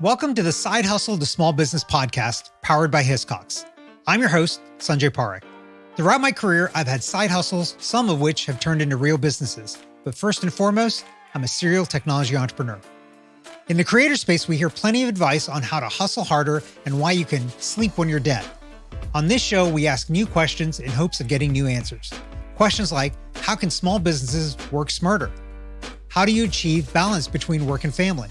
Welcome to the Side Hustle to Small Business podcast powered by Hiscox. I'm your host, Sanjay Parekh. Throughout my career, I've had side hustles, some of which have turned into real businesses. But first and foremost, I'm a serial technology entrepreneur. In the creator space, we hear plenty of advice on how to hustle harder and why you can sleep when you're dead. On this show, we ask new questions in hopes of getting new answers. Questions like, how can small businesses work smarter? How do you achieve balance between work and family?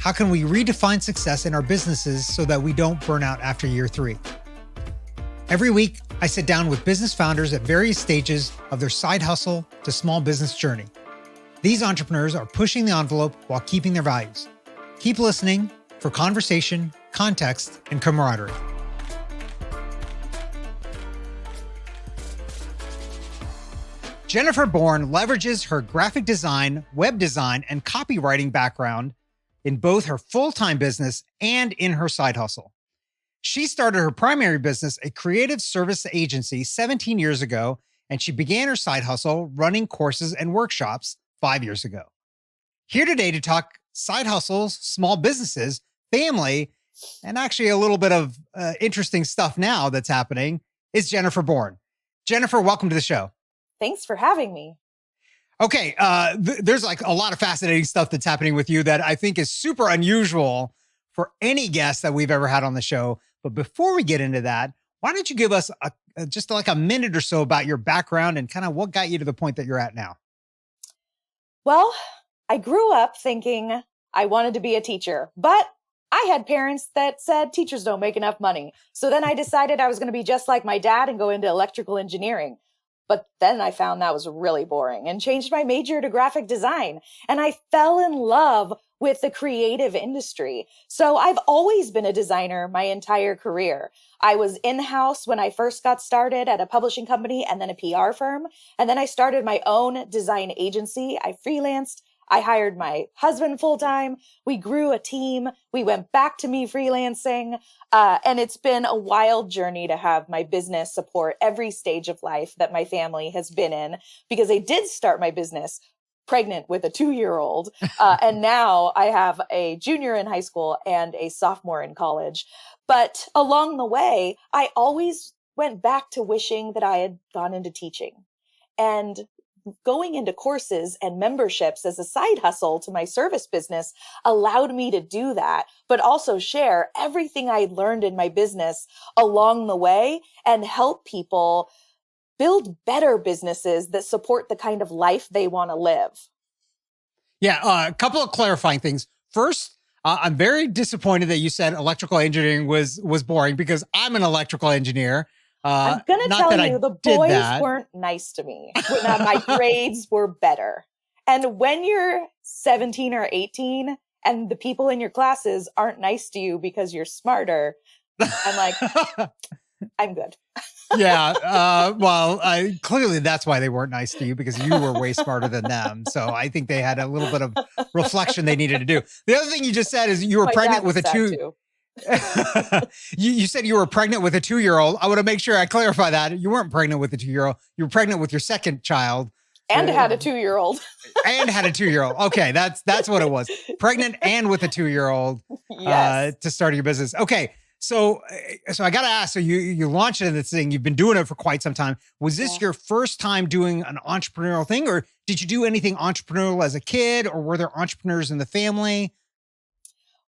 How can we redefine success in our businesses so that we don't burn out after year 3? Every week, I sit down with business founders at various stages of their side hustle to small business journey. These entrepreneurs are pushing the envelope while keeping their values. Keep listening for conversation, context, and camaraderie. Jennifer Bourn leverages her graphic design, web design, and copywriting background in both her full-time business and in her side hustle. She started her primary business, a creative service agency, 17 years ago, and she began her side hustle running courses and workshops 5 years ago. Here today to talk side hustles, small businesses, family, and actually a little bit of interesting stuff now that's happening is Jennifer Bourn. Jennifer, welcome to the show. Thanks for having me. Okay, there's like a lot of fascinating stuff that's happening with you that I think is super unusual for any guest that we've ever had on the show. But before we get into that, why don't you give us just like a minute or so about your background and kind of what got you to the point that you're at now? Well, I grew up thinking I wanted to be a teacher, but I had parents that said teachers don't make enough money. So then I decided I was going to be just like my dad and go into electrical engineering. But then I found that was really boring and changed my major to graphic design. And I fell in love with the creative industry. So I've always been a designer my entire career. I was in-house when I first got started at a publishing company and then a PR firm. And then I started my own design agency. I freelanced. I hired my husband full-time. We grew a team. We went back to me freelancing. And it's been a wild journey to have my business support every stage of life that my family has been in, because I did start my business pregnant with a 2-year-old. And now I have a junior in high school and a sophomore in college. But along the way, I always went back to wishing that I had gone into teaching. And going into courses and memberships as a side hustle to my service business allowed me to do that, but also share everything I learned in my business along the way and help people build better businesses that support the kind of life they want to live. Yeah, a couple of clarifying things. First, I'm very disappointed that you said electrical engineering was boring, because I'm an electrical engineer. I'm going to tell you, the boys weren't nice to me. My grades were better. And when you're 17 or 18 and the people in your classes aren't nice to you because you're smarter, I'm like, I'm good. Yeah. Well, clearly that's why they weren't nice to you, because you were way smarter than them. So I think they had a little bit of reflection they needed to do. The other thing you just said is you were pregnant with a 2. You said you were pregnant with a 2-year-old. I want to make sure I clarify that. You weren't pregnant with a 2-year-old. You were pregnant with your second child. And had a 2-year-old. And had a 2-year-old. Okay, that's what it was. Pregnant and with a 2-year-old. Yes. To start your business. Okay, so I got to ask, so you launched into this thing. You've been doing it for quite some time. Was this your first time doing an entrepreneurial thing, or did you do anything entrepreneurial as a kid, or were there entrepreneurs in the family?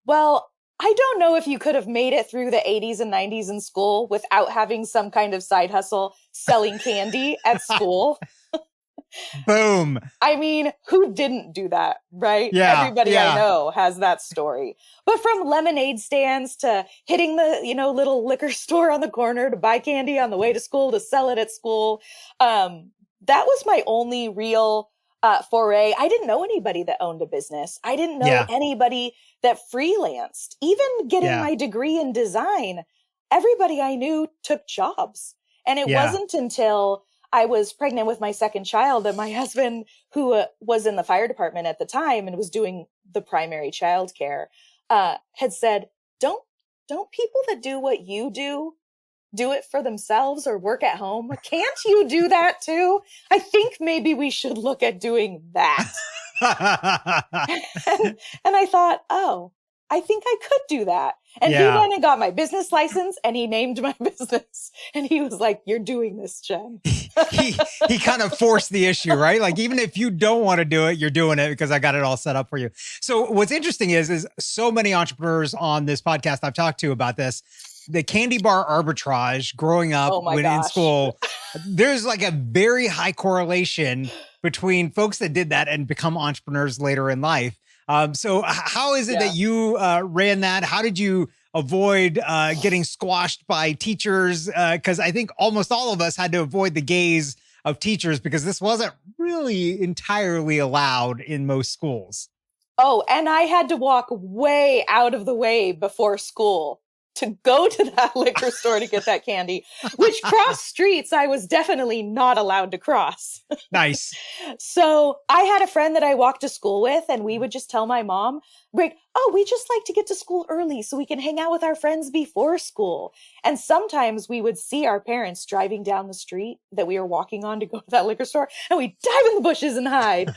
Well, I don't know if you could have made it through the 80s and 90s in school without having some kind of side hustle selling candy at school. Boom. I mean, who didn't do that, right? Yeah, Everybody I know has that story. But from lemonade stands to hitting the, little liquor store on the corner to buy candy on the way to school to sell it at school, that was my only real foray. I didn't know anybody that owned a business. I didn't know anybody that freelanced. Even getting my degree in design, everybody I knew took jobs. And it wasn't until I was pregnant with my second child that my husband, who was in the fire department at the time and was doing the primary childcare, had said, don't people that do what you do it for themselves or work at home? Can't you do that too? I think maybe we should look at doing that. and I thought, oh, I think I could do that. And he went and got my business license and he named my business. And he was like, you're doing this, Jen. he kind of forced the issue, right? Like, even if you don't want to do it, you're doing it because I got it all set up for you. So what's interesting is so many entrepreneurs on this podcast I've talked to about this, the candy bar arbitrage growing up when in school, there's like a very high correlation between folks that did that and become entrepreneurs later in life. So how is it that you ran that? How did you avoid getting squashed by teachers? Because I think almost all of us had to avoid the gaze of teachers because this wasn't really entirely allowed in most schools. Oh, and I had to walk way out of the way before school to go to that liquor store to get that candy, which cross streets I was definitely not allowed to cross. Nice. So I had a friend that I walked to school with, and we would just tell my mom, like, oh, we just like to get to school early so we can hang out with our friends before school. And sometimes we would see our parents driving down the street that we were walking on to go to that liquor store, and we'd dive in the bushes and hide.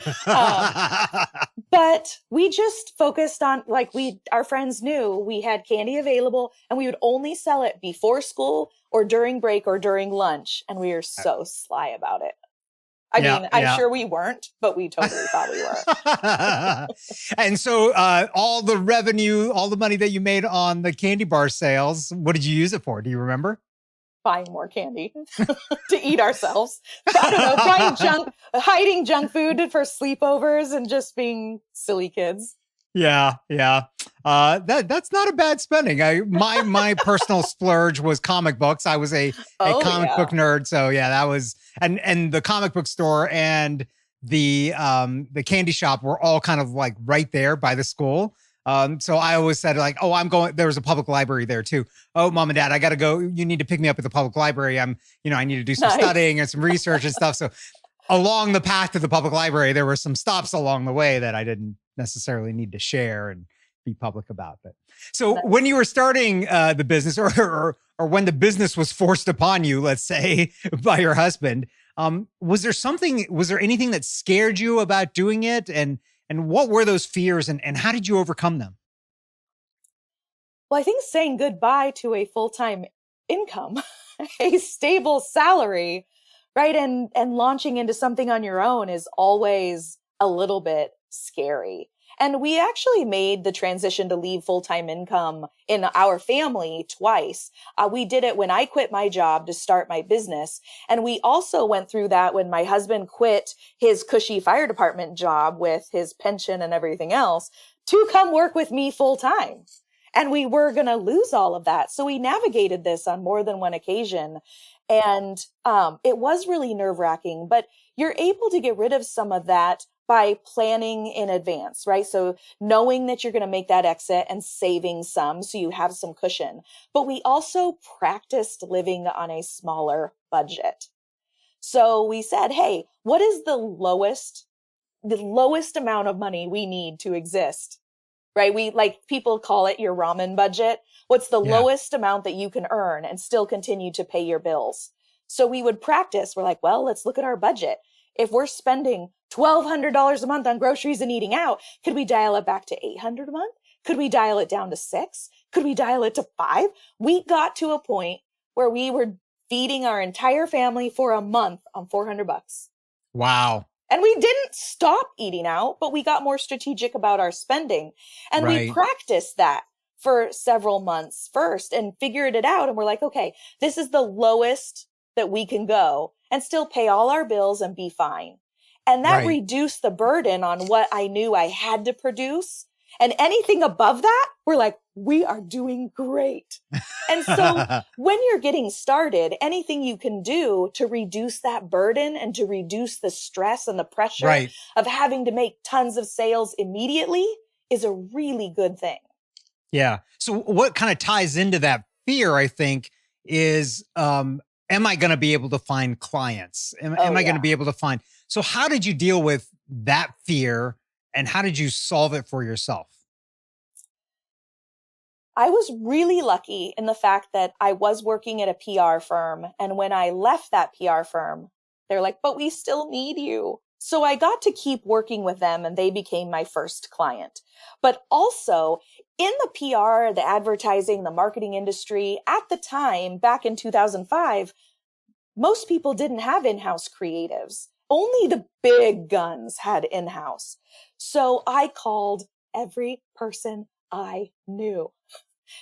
But we just focused on, like, our friends knew we had candy available and we would only sell it before school or during break or during lunch. And we were so sly about it. I mean, I'm sure we weren't, but we totally thought we were. And so all the revenue, all the money that you made on the candy bar sales, what did you use it for? Do you remember? Buying more candy to eat ourselves. I don't know, hiding junk food for sleepovers and just being silly kids. Yeah. That's not a bad spending. My personal splurge was comic books. I was a comic book nerd. So that was, and the comic book store and the candy shop were all kind of like right there by the school. So I always said like, oh, there was a public library there too. Oh, mom and dad, I got to go. You need to pick me up at the public library. I need to do some studying and some research and stuff. So along the path to the public library, there were some stops along the way that I didn't necessarily need to share and be public about. But so when you were starting the business or when the business was forced upon you, let's say by your husband, was there anything that scared you about doing it? And what were those fears and how did you overcome them? Well, I think saying goodbye to a full-time income, a stable salary, right? And launching into something on your own is always a little bit scary. And we actually made the transition to leave full-time income in our family twice. We did it when I quit my job to start my business. And we also went through that when my husband quit his cushy fire department job with his pension and everything else to come work with me full-time. And we were going to lose all of that. So we navigated this on more than one occasion. And it was really nerve-wracking, but you're able to get rid of some of that by planning in advance, right? So knowing that you're going to make that exit and saving some so you have some cushion. But we also practiced living on a smaller budget. So we said, hey, what is the lowest amount of money we need to exist? Right? We, like, people call it your ramen budget. What's the lowest amount that you can earn and still continue to pay your bills? So we would practice. We're like, well, let's look at our budget. If we're spending $1,200 a month on groceries and eating out, could we dial it back to $800 a month? Could we dial it down to $600? Could we dial it to $500? We got to a point where we were feeding our entire family for a month on $400. Wow. And we didn't stop eating out, but we got more strategic about our spending. And we practiced that for several months first and figured it out. And we're like, okay, this is the lowest that we can go and still pay all our bills and be fine. And that reduced the burden on what I knew I had to produce. And anything above that, we're like, we are doing great. And so when you're getting started, anything you can do to reduce that burden and to reduce the stress and the pressure of having to make tons of sales immediately is a really good thing. Yeah. So what kind of ties into that fear, I think, is, am I going to be able to find clients? Am I going to be able to find? So how did you deal with that fear and how did you solve it for yourself? I was really lucky in the fact that I was working at a PR firm. And when I left that PR firm, they're like, but we still need you. So I got to keep working with them and they became my first client. But also in the PR, the advertising, the marketing industry at the time, back in 2005, most people didn't have in-house creatives. Only the big guns had in-house. So I called every person I knew.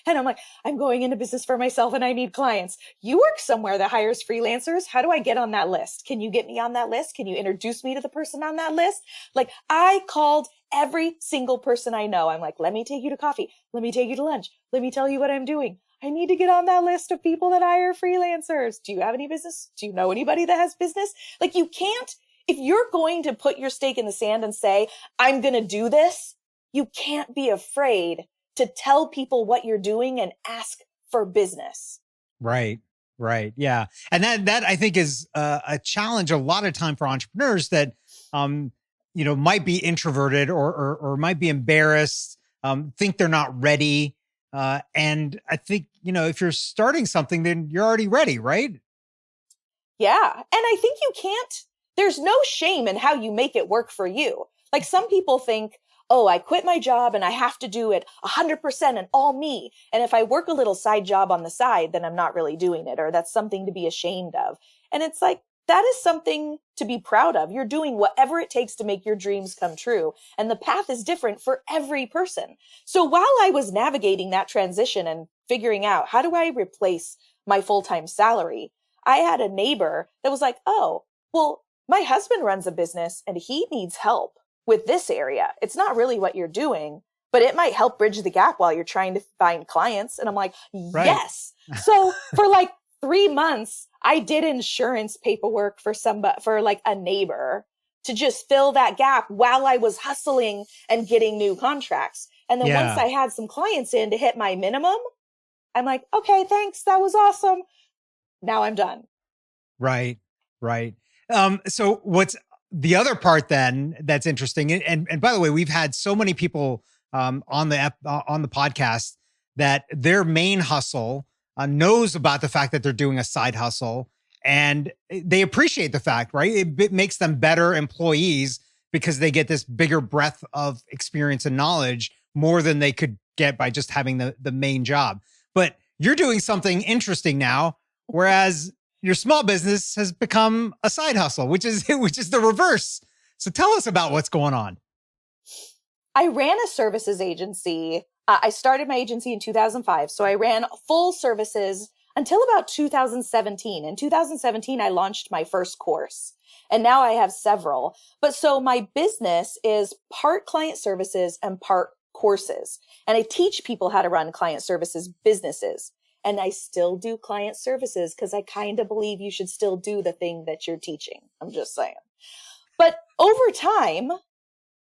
And I'm like, I'm going into business for myself and I need clients. You work somewhere that hires freelancers. How do I get on that list? Can you get me on that list? Can you introduce me to the person on that list? Like, I called every single person I know. I'm like, let me take you to coffee. Let me take you to lunch. Let me tell you what I'm doing. I need to get on that list of people that hire freelancers. Do you have any business? Do you know anybody that has business? Like, you can't, if you're going to put your stake in the sand and say, I'm going to do this, you can't be afraid to tell people what you're doing and ask for business. Right. Right. Yeah. And that I think is a challenge a lot of time for entrepreneurs that, might be introverted or might be embarrassed, think they're not ready. And I think, if you're starting something, then you're already ready, right? Yeah. And I think there's no shame in how you make it work for you. Like, some people think, oh, I quit my job and I have to do it 100% and all me. And if I work a little side job on the side, then I'm not really doing it, or that's something to be ashamed of. And it's like, that is something to be proud of. You're doing whatever it takes to make your dreams come true. And the path is different for every person. So while I was navigating that transition and figuring out, how do I replace my full-time salary, I had a neighbor that was like, oh, well, my husband runs a business and he needs help with this area. It's not really what you're doing, but it might help bridge the gap while you're trying to find clients. And I'm like, yes. Right. So for like 3 months, I did insurance paperwork for like a neighbor to just fill that gap while I was hustling and getting new contracts. And then once I had some clients in to hit my minimum, I'm like, okay, thanks. That was awesome. Now I'm done. Right. Right. So what's the other part then that's interesting, and by the way, we've had so many people on the podcast that their main hustle knows about the fact that they're doing a side hustle, and they appreciate the fact, right? It makes them better employees because they get this bigger breadth of experience and knowledge more than they could get by just having the main job. But you're doing something interesting now, whereas your small business has become a side hustle, which is the reverse. So tell us about what's going on. I ran a services agency. I started my agency in 2005. So I ran full services until about 2017. In 2017, I launched my first course. And now I have several. But so my business is part client services and part courses. And I teach people how to run client services businesses. And I still do client services because I kind of believe you should still do the thing that you're teaching. I'm just saying. But over time,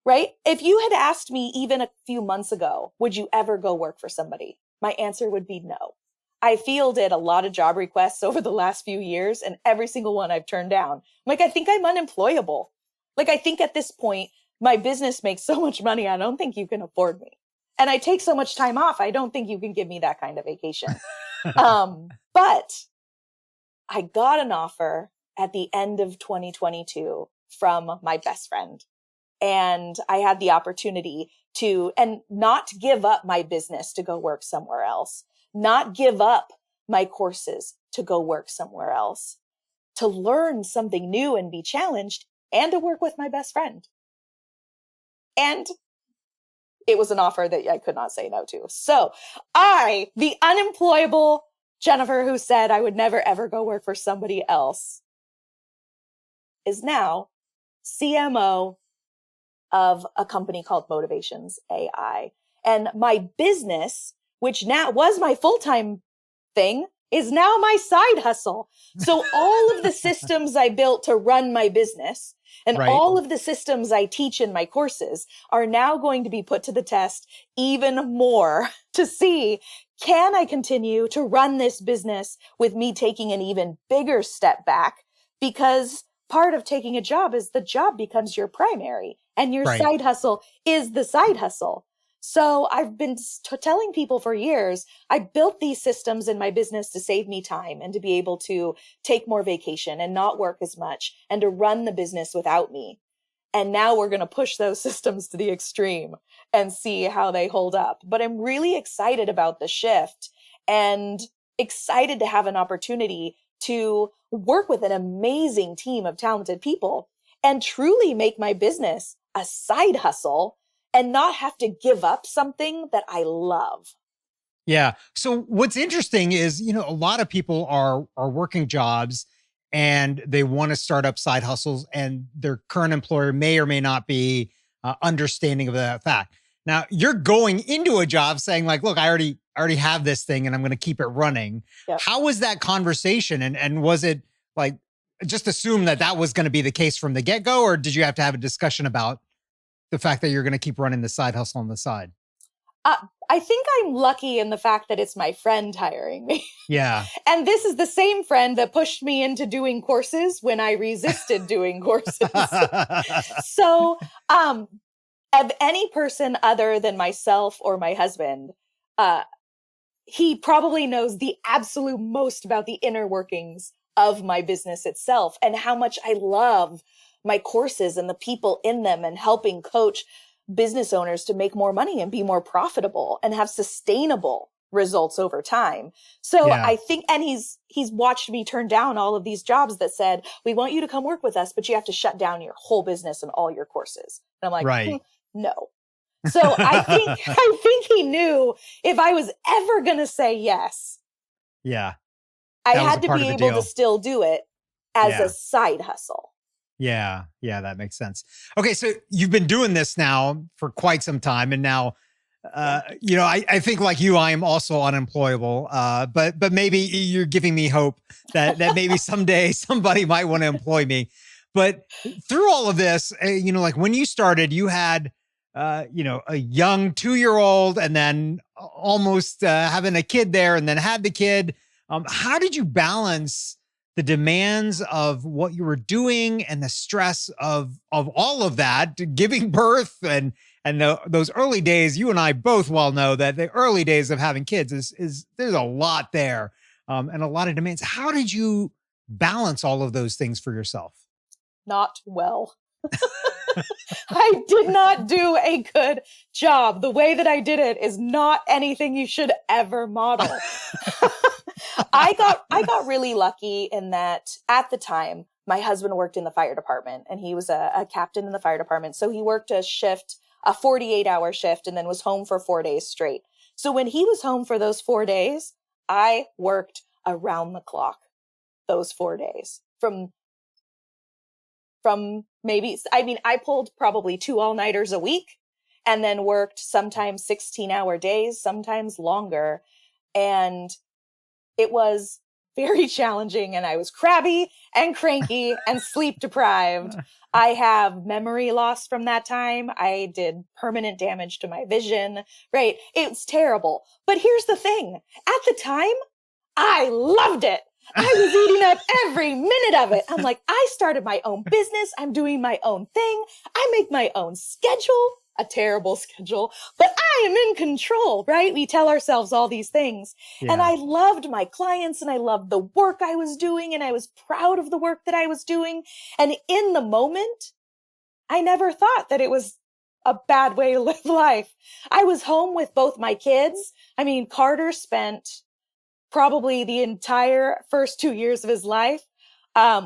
right? If you had asked me even a few months ago, would you ever go work for somebody? My answer would be no. I fielded a lot of job requests over the last few years, and every single one I've turned down. I'm like, I think I'm unemployable. Like, I think at this point, my business makes so much money, I don't think you can afford me. And I take so much time off, I don't think you can give me that kind of vacation. But I got an offer at the end of 2022 from my best friend. And I had the opportunity to, and not give up my business to go work somewhere else, not give up my courses to go work somewhere else, to learn something new and be challenged, and to work with my best friend. And it was an offer that I could not say no to. So I, the unemployable Jennifer who said I would never, ever go work for somebody else, is now CMO of a company called Motivations AI. And my business, which now was my full-time thing, is now my side hustle. So all of the systems I built to run my business and all of the systems I teach in my courses are now going to be put to the test even more to see, can I continue to run this business with me taking an even bigger step back? Because part of taking a job is the job becomes your primary and your side hustle is the side hustle. So I've been telling people for years, I built these systems in my business to save me time and to be able to take more vacation and not work as much and to run the business without me. And now we're going to push those systems to the extreme and see how they hold up. But I'm really excited about the shift and excited to have an opportunity to work with an amazing team of talented people and truly make my business a side hustle and not have to give up something that I love. Yeah. So what's interesting is, a lot of people are working jobs and they want to start up side hustles, and their current employer may or may not be understanding of that fact. Now, you're going into a job saying like, look, I already have this thing and I'm going to keep it running. Yep. How was that conversation? And was it like, just assume that was going to be the case from the get-go, or did you have to have a discussion about the fact that you're going to keep running the side hustle on the side? I think I'm lucky in the fact that it's my friend hiring me. Yeah. And this is the same friend that pushed me into doing courses when I resisted doing courses. So, of any person other than myself or my husband, he probably knows the absolute most about the inner workings of my business itself and how much I love my courses and the people in them and helping coach business owners to make more money and be more profitable and have sustainable results over time. So Yeah. I think, and he's watched me turn down all of these jobs that said, we want you to come work with us, but you have to shut down your whole business and all your courses. And I'm like, right. No. So I think he knew if I was ever going to say yes, yeah, I had to be able to still do it as a side hustle. Yeah, that makes sense. Okay, so you've been doing this now for quite some time, and now, I think like you, I am also unemployable. But maybe you're giving me hope that maybe someday somebody might want to employ me. But through all of this, like when you started, you had, a young 2-year-old, and then almost having a kid there, and then had the kid. How did you balance the demands of what you were doing and the stress of all of that, giving birth and those early days? You and I both well know that the early days of having kids is there's a lot there, and a lot of demands. How did you balance all of those things for yourself? Not well. I did not do a good job. The way that I did it is not anything you should ever model. I got really lucky in that at the time, my husband worked in the fire department, and he was a captain in the fire department. So he worked a 48-hour shift, and then was home for 4 days straight. So when he was home for those 4 days, I worked around the clock those 4 days from maybe, I pulled probably 2 all-nighters a week, and then worked sometimes 16-hour days, sometimes longer. And it was very challenging, and I was crabby and cranky and sleep deprived. I have memory loss from that time. I did permanent damage to my vision, right? It's terrible. But here's the thing. At the time, I loved it. I was eating up every minute of it. I'm like, I started my own business. I'm doing my own thing. I make my own schedule, a terrible schedule, but I am in control, right? We tell ourselves all these things. Yeah. And I loved my clients, and I loved the work I was doing, and I was proud of the work that I was doing. And in the moment, I never thought that it was a bad way to live life. I was home with both my kids. Carter spent probably the entire first 2 years of his life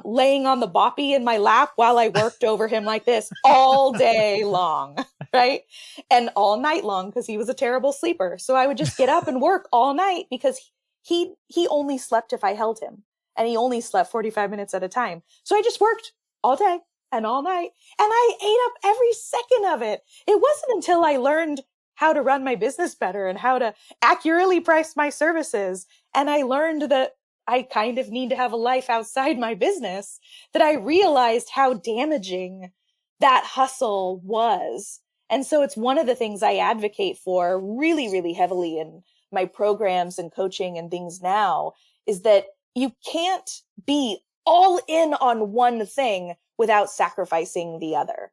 laying on the boppy in my lap while I worked over him like this all day long, right? And all night long, because he was a terrible sleeper. So I would just get up and work all night, because he only slept if I held him, and he only slept 45 minutes at a time. So I just worked all day and all night, and I ate up every second of it. It wasn't until I learned how to run my business better and how to accurately price my services, and I learned that I kind of need to have a life outside my business, that I realized how damaging that hustle was. And so it's one of the things I advocate for really, really heavily in my programs and coaching and things now, is that you can't be all in on one thing without sacrificing the other.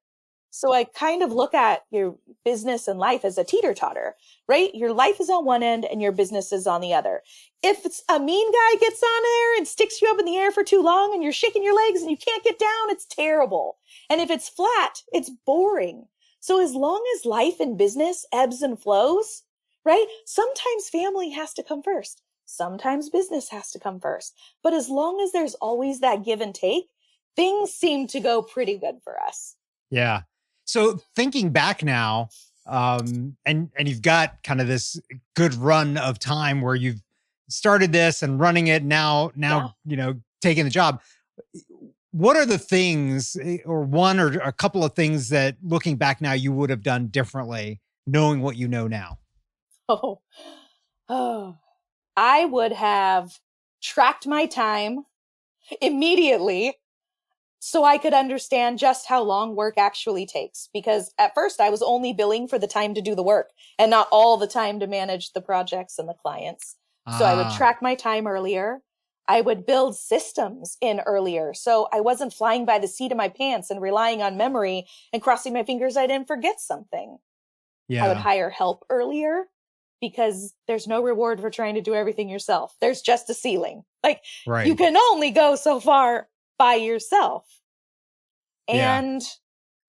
So I kind of look at your business and life as a teeter-totter, right? Your life is on one end and your business is on the other. If it's a mean guy gets on there and sticks you up in the air for too long and you're shaking your legs and you can't get down, it's terrible. And if it's flat, it's boring. So as long as life and business ebbs and flows, right? Sometimes family has to come first. Sometimes business has to come first. But as long as there's always that give and take, things seem to go pretty good for us. Yeah. So thinking back now, and you've got kind of this good run of time where you've started this and running it now, taking the job. What are the things, or one or a couple of things that looking back now you would have done differently, knowing what you know now? Oh, I would have tracked my time immediately so I could understand just how long work actually takes. Because at first I was only billing for the time to do the work and not all the time to manage the projects and the clients. So I would track my time earlier. I would build systems in earlier. So I wasn't flying by the seat of my pants and relying on memory and crossing my fingers I didn't forget something. Yeah. I would hire help earlier because there's no reward for trying to do everything yourself. There's just a ceiling. Like you can only go so far by yourself. And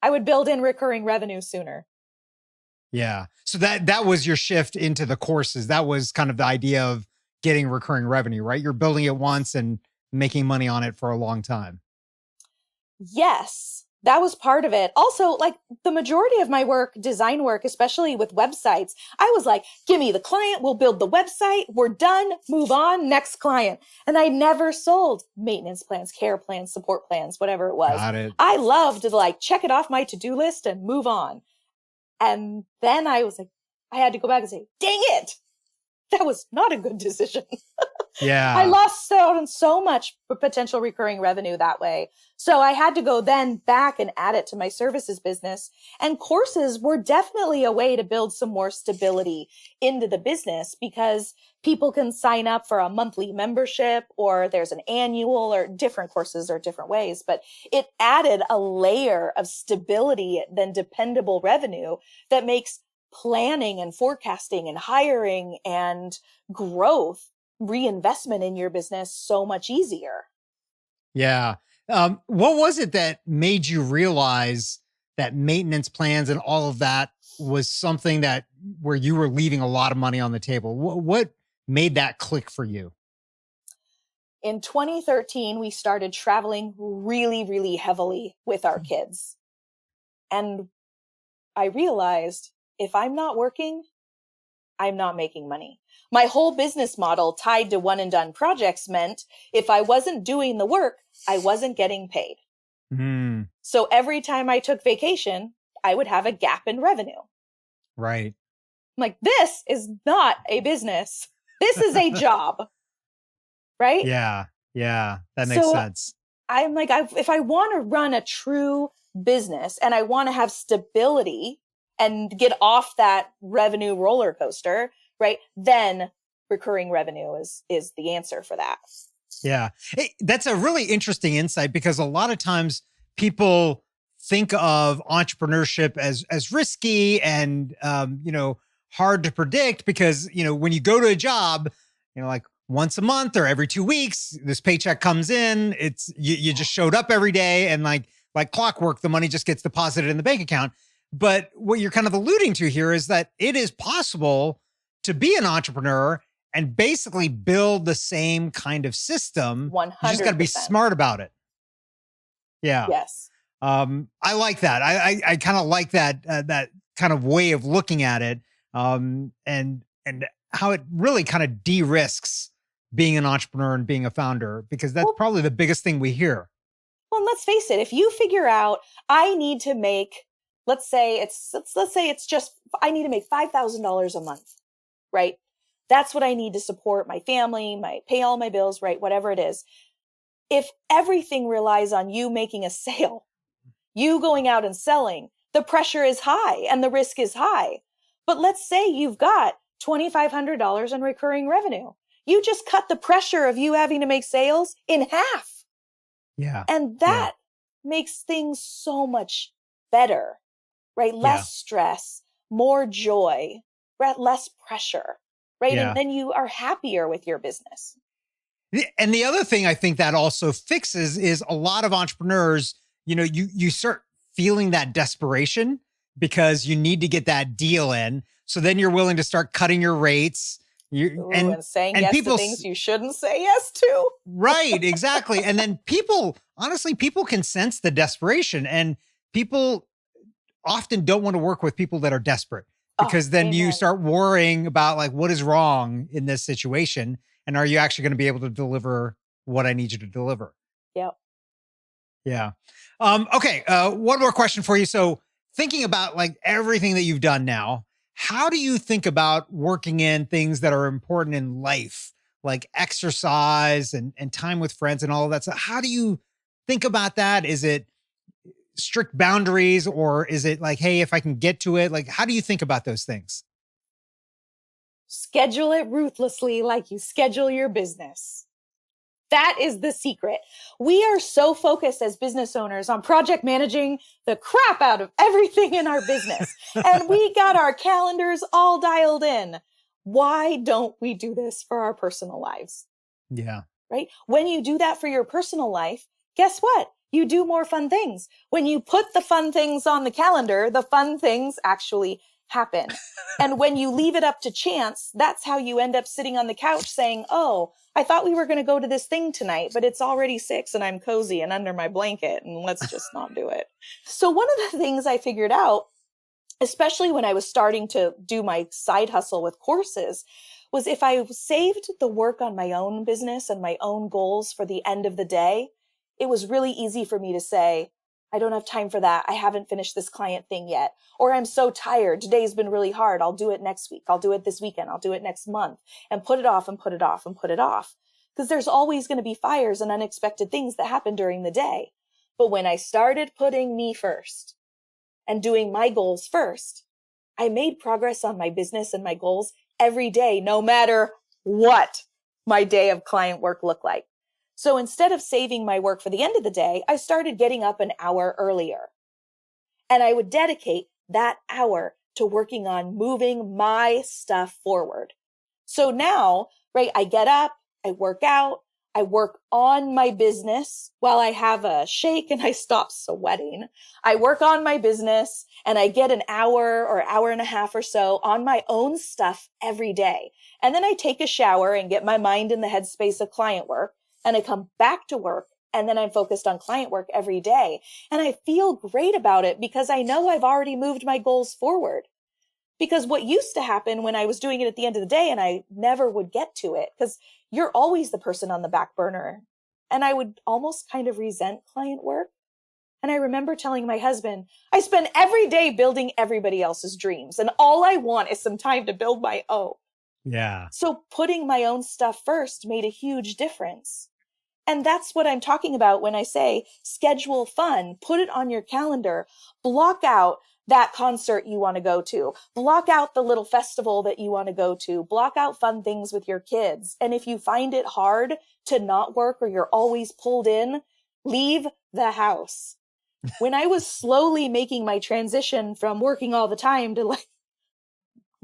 I would build in recurring revenue sooner. Yeah. So that was your shift into the courses. That was kind of the idea of getting recurring revenue, right? You're building it once and making money on it for a long time. Yes, that was part of it. Also, like the majority of my work, design work, especially with websites, I was like, give me the client, we'll build the website, we're done, move on, next client. And I never sold maintenance plans, care plans, support plans, whatever it was. Got it. I loved to like check it off my to-do list and move on. And then I was like, I had to go back and say, dang it, that was not a good decision. Yeah. I lost out on so much potential recurring revenue that way. So I had to go then back and add it to my services business. And courses were definitely a way to build some more stability into the business because people can sign up for a monthly membership or there's an annual, or different courses or different ways. But it added a layer of stability, then dependable revenue that makes planning and forecasting and hiring and growth, reinvestment in your business so much easier. Yeah. What was it that made you realize that maintenance plans and all of that was something that where you were leaving a lot of money on the table? What made that click for you? In 2013, we started traveling really, really heavily with our kids. And I realized if I'm not working, I'm not making money. My whole business model tied to one and done projects meant if I wasn't doing the work, I wasn't getting paid. Mm. So every time I took vacation, I would have a gap in revenue. Right. I'm like, this is not a business. This is a job. Right? Yeah. Yeah. That makes sense. I'm like, if I want to run a true business and I want to have stability and get off that revenue roller coaster, right? Then recurring revenue is the answer for that. Yeah. Hey, that's a really interesting insight because a lot of times people think of entrepreneurship as risky and, hard to predict because, when you go to a job, like once a month or every 2 weeks, this paycheck comes in, you just showed up every day and like clockwork, the money just gets deposited in the bank account. But what you're kind of alluding to here is that it is possible to be an entrepreneur and basically build the same kind of system. 100%. You just got to be smart about it. Yeah. Yes. I like that. I kind of like that kind of way of looking at it, and how it really kind of de-risks being an entrepreneur and being a founder, because that's probably the biggest thing we hear. Well, and let's face it. If you figure out I need to make, let's say it's just I need to make $5,000 a month, right? That's what I need to support my family, pay all my bills, right? Whatever it is. If everything relies on you making a sale, you going out and selling, the pressure is high and the risk is high. But let's say you've got $2,500 in recurring revenue. You just cut the pressure of you having to make sales in half. Yeah. And that makes things so much better right? Yeah. Less stress, more joy, right? Less pressure, right? Yeah. And then you are happier with your business. And the other thing I think that also fixes is a lot of entrepreneurs, you start feeling that desperation because you need to get that deal in. So then you're willing to start cutting your rates. And saying and yes people, to things you shouldn't say yes to. right, exactly. And then honestly, people can sense the desperation, and people often don't want to work with people that are desperate, because then you start worrying about like, what is wrong in this situation? And are you actually going to be able to deliver what I need you to deliver? Yep. Yeah. Okay. One more question for you. So thinking about like everything that you've done now, how do you think about working in things that are important in life, like exercise and time with friends and all of that? So how do you think about that? Is it strict boundaries, or is it like, hey, if I can get to it? Like, how do you think about those things? Schedule it ruthlessly like you schedule your business. That is the secret. We are so focused as business owners on project managing the crap out of everything in our business. And we got our calendars all dialed in. Why don't we do this for our personal lives? Yeah. Right? When you do that for your personal life, guess what? You do more fun things. When you put the fun things on the calendar, the fun things actually happen. And when you leave it up to chance, that's how you end up sitting on the couch saying, oh, I thought we were going to go to this thing tonight, but it's already 6 and I'm cozy and under my blanket, and let's just not do it. So one of the things I figured out, especially when I was starting to do my side hustle with courses, was if I saved the work on my own business and my own goals for the end of the day, it was really easy for me to say, I don't have time for that. I haven't finished this client thing yet. Or I'm so tired. Today's been really hard. I'll do it next week. I'll do it this weekend. I'll do it next month, and put it off and put it off and put it off. Because there's always going to be fires and unexpected things that happen during the day. But when I started putting me first and doing my goals first, I made progress on my business and my goals every day, no matter what my day of client work looked like. So instead of saving my work for the end of the day, I started getting up an hour earlier. And I would dedicate that hour to working on moving my stuff forward. So now, right, I get up, I work out, I work on my business while I have a shake and I stop sweating. I work on my business and I get an hour or hour and a half or so on my own stuff every day. And then I take a shower and get my mind in the headspace of client work. And I come back to work, and then I'm focused on client work every day. And I feel great about it because I know I've already moved my goals forward. Because what used to happen when I was doing it at the end of the day and I never would get to it, because you're always the person on the back burner. And I would almost kind of resent client work. And I remember telling my husband, I spend every day building everybody else's dreams, and all I want is some time to build my own. Yeah. So putting my own stuff first made a huge difference. And that's what I'm talking about when I say schedule fun, put it on your calendar, block out that concert you want to go to, block out the little festival that you want to go to, block out fun things with your kids. And if you find it hard to not work or you're always pulled in, leave the house. When I was slowly making my transition from working all the time to like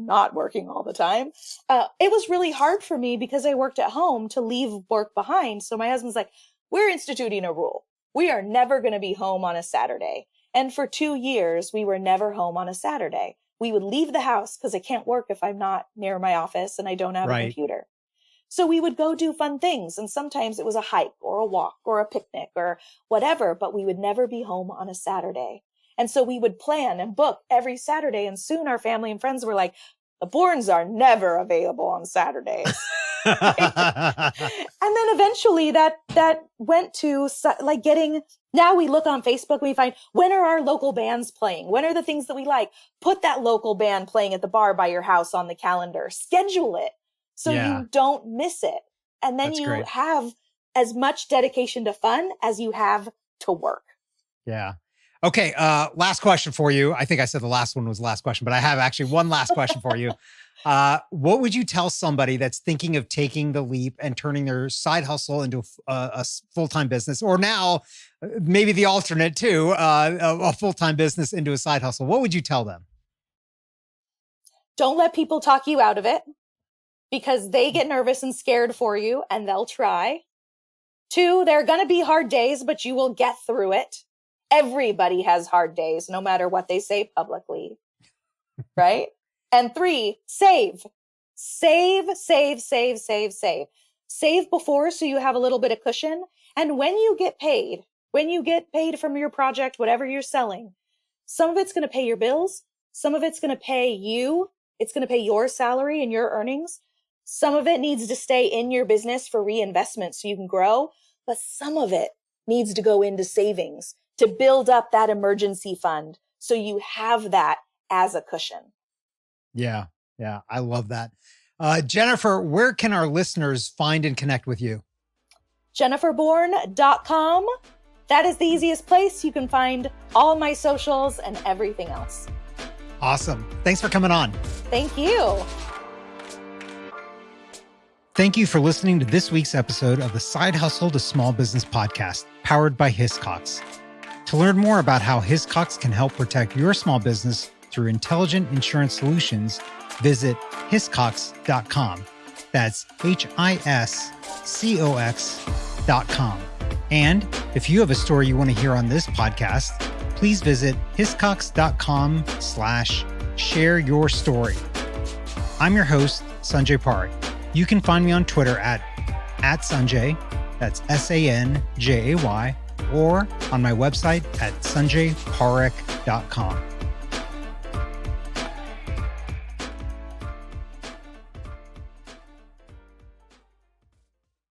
not working all the time, it was really hard for me because I worked at home to leave work behind. So my husband's like, we're instituting a rule. We are never going to be home on a Saturday. And for 2 years, we were never home on a Saturday. We would leave the house because I can't work if I'm not near my office and I don't have a computer. So we would go do fun things. And sometimes it was a hike or a walk or a picnic or whatever, but we would never be home on a Saturday. And so we would plan and book every Saturday. And soon our family and friends were like, the Bourns are never available on Saturdays. Right? And then eventually that went to like getting, now we look on Facebook, we find, when are our local bands playing? When are the things that we like? Put that local band playing at the bar by your house on the calendar. Schedule it so you don't miss it. And then you have as much dedication to fun as you have to work. Yeah. Okay. Last question for you. I think I said the last one was the last question, but I have actually one last question for you. What would you tell somebody that's thinking of taking the leap and turning their side hustle into a full-time business, or now maybe the alternate too, a full-time business into a side hustle? What would you tell them? Don't let people talk you out of it, because they get nervous and scared for you and they'll try. 2, there are going to be hard days, but you will get through it. Everybody has hard days, no matter what they say publicly. Right? And 3, save. Save, save, save, save, save. Save before so you have a little bit of cushion. And when you get paid from your project, whatever you're selling, some of it's going to pay your bills. Some of it's going to pay you. It's going to pay your salary and your earnings. Some of it needs to stay in your business for reinvestment so you can grow. But some of it needs to go into savings to build up that emergency fund so you have that as a cushion. Yeah. I love that. Jennifer, where can our listeners find and connect with you? JenniferBourn.com. That is the easiest place. You can find all my socials and everything else. Awesome. Thanks for coming on. Thank you. Thank you for listening to this week's episode of the Side Hustle to Small Business podcast, powered by Hiscox. To learn more about how Hiscox can help protect your small business through intelligent insurance solutions, visit hiscox.com. That's HISCOX.com. And if you have a story you want to hear on this podcast, please visit hiscox.com/share your story. I'm your host, Sanjay Parikh. You can find me on Twitter at Sanjay, that's SANJAY, or on my website at sanjayparikh.com.